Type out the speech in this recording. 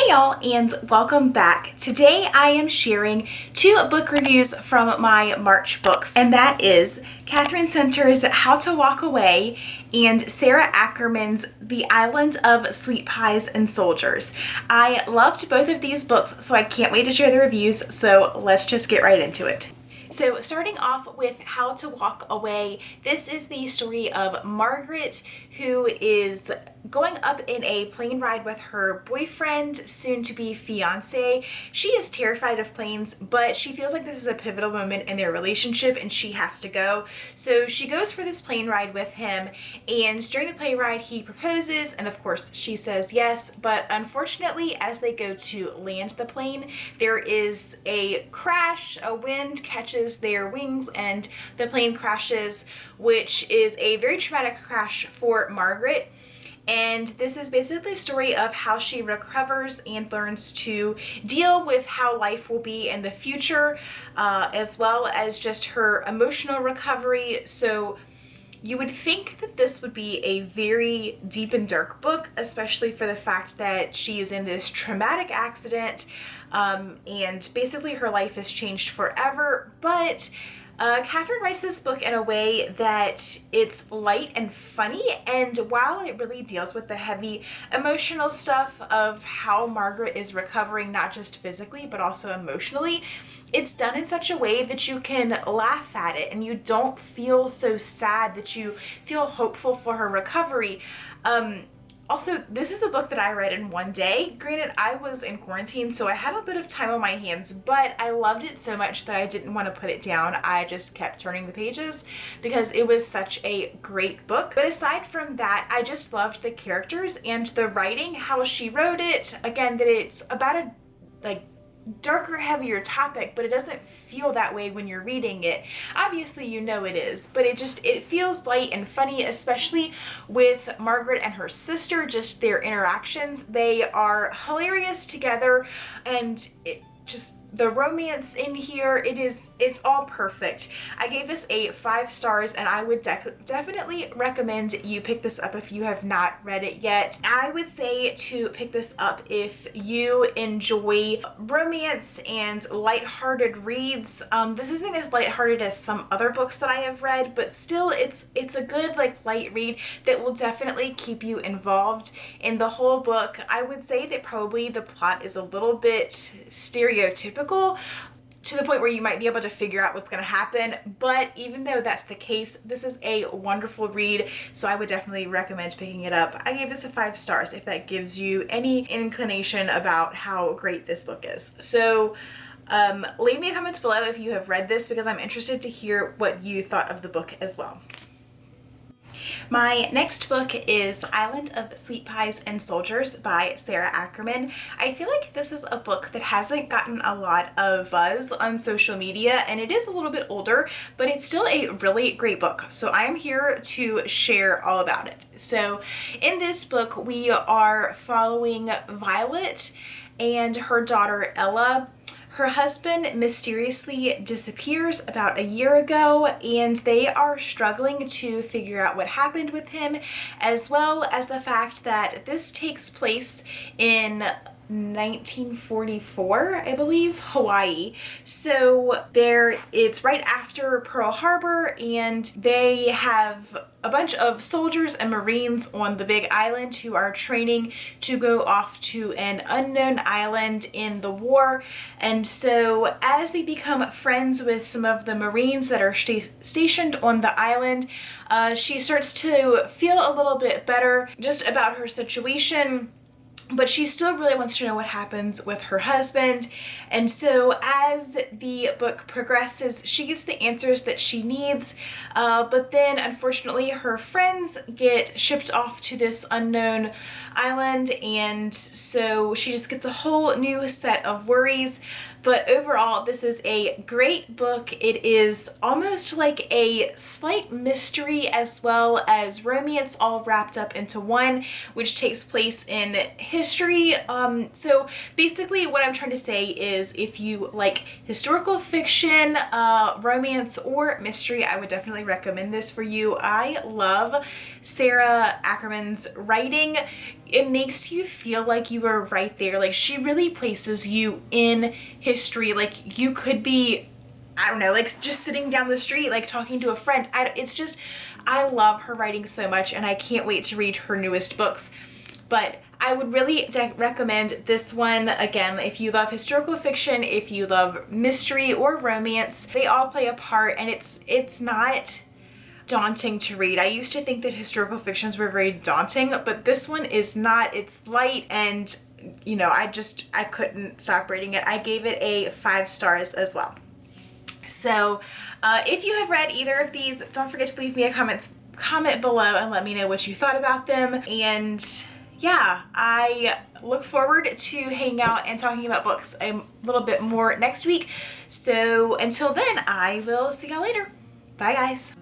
Hey y'all, and welcome back. Today I am sharing two book reviews from my March books, and that is Katherine Center's How to Walk Away and Sara Ackerman's The Island of Sweet Pies and Soldiers. I loved both of these books, so I can't wait to share the reviews, so let's just get right into it. So starting off with How to Walk Away, this is the story of Margaret, who is going up in a plane ride with her boyfriend, soon-to-be fiance. She is terrified of planes, but she feels like this is a pivotal moment in their relationship and she has to go. So she goes for this plane ride with him, and during the plane ride he proposes, and of course she says yes, but unfortunately as they go to land the plane, there is a crash. A wind catches their wings and the plane crashes, which is a very traumatic crash for Margaret. And this is basically a story of how she recovers and learns to deal with how life will be in the future, as well as just her emotional recovery. So you would think that this would be a very deep and dark book, especially for the fact that she is in this traumatic accident, and basically her life has changed forever. But Katherine writes this book in a way that it's light and funny, and while it really deals with the heavy emotional stuff of how Margaret is recovering, not just physically but also emotionally, it's done in such a way that you can laugh at it and you don't feel so sad, that you feel hopeful for her recovery. Also, this is a book that I read in one day. Granted, I was in quarantine, so I had a bit of time on my hands, but I loved it so much that I didn't want to put it down. I just kept turning the pages because it was such a great book. But aside from that, I just loved the characters and the writing, how she wrote it. Again, that it's about a darker, heavier topic, but it doesn't feel that way when you're reading it. Obviously you know it is, but it feels light and funny, especially with Margaret and her sister, just their interactions. They are hilarious together, and the romance in here, it's all perfect. I gave this a 5 stars, and I would definitely recommend you pick this up if you have not read it yet. I would say to pick this up if you enjoy romance and lighthearted reads. This isn't as lighthearted as some other books that I have read, but still it's a good light read that will definitely keep you involved in the whole book. I would say that probably the plot is a little bit stereotypical, to the point where you might be able to figure out what's going to happen, but even though that's the case, this is a wonderful read, so I would definitely recommend picking it up. I gave this a 5 stars if that gives you any inclination about how great this book is. So leave me comments below if you have read this, because I'm interested to hear what you thought of the book as well. My next book is Island of Sweet Pies and Soldiers by Sara Ackerman. I feel like this is a book that hasn't gotten a lot of buzz on social media, and it is a little bit older, but it's still a really great book. So I am here to share all about it. So in this book, we are following Violet and her daughter Ella. Her husband mysteriously disappears about a year ago, and they are struggling to figure out what happened with him, as well as the fact that this takes place in 1944, I believe, Hawaii. So it's right after Pearl Harbor, and they have a bunch of soldiers and Marines on the big island who are training to go off to an unknown island in the war. And so as they become friends with some of the Marines that are stationed on the island, she starts to feel a little bit better just about her situation. But she still really wants to know what happens with her husband. And so as the book progresses, she gets the answers that she needs. But then unfortunately her friends get shipped off to this unknown island. And so she just gets a whole new set of worries. But overall, this is a great book. It is almost like a slight mystery as well as romance all wrapped up into one, which takes place in history. So basically what I'm trying to say is if you like historical fiction, romance, or mystery, I would definitely recommend this for you. I love Sara Ackerman's writing. It makes you feel like you are right there. Like, she really places you in history. Like, you could be, I don't know, like just sitting down the street, like talking to a friend. I love her writing so much, and I can't wait to read her newest books. But I would really recommend this one. Again, if you love historical fiction, if you love mystery or romance, they all play a part, and it's not daunting to read. I used to think that historical fictions were very daunting, but this one is not. It's light, and you know, I couldn't stop reading it. I gave it a 5 stars as well. So if you have read either of these, don't forget to leave me a comment below and let me know what you thought about them. And yeah, I look forward to hanging out and talking about books a little bit more next week. So until then, I will see y'all later. Bye, guys.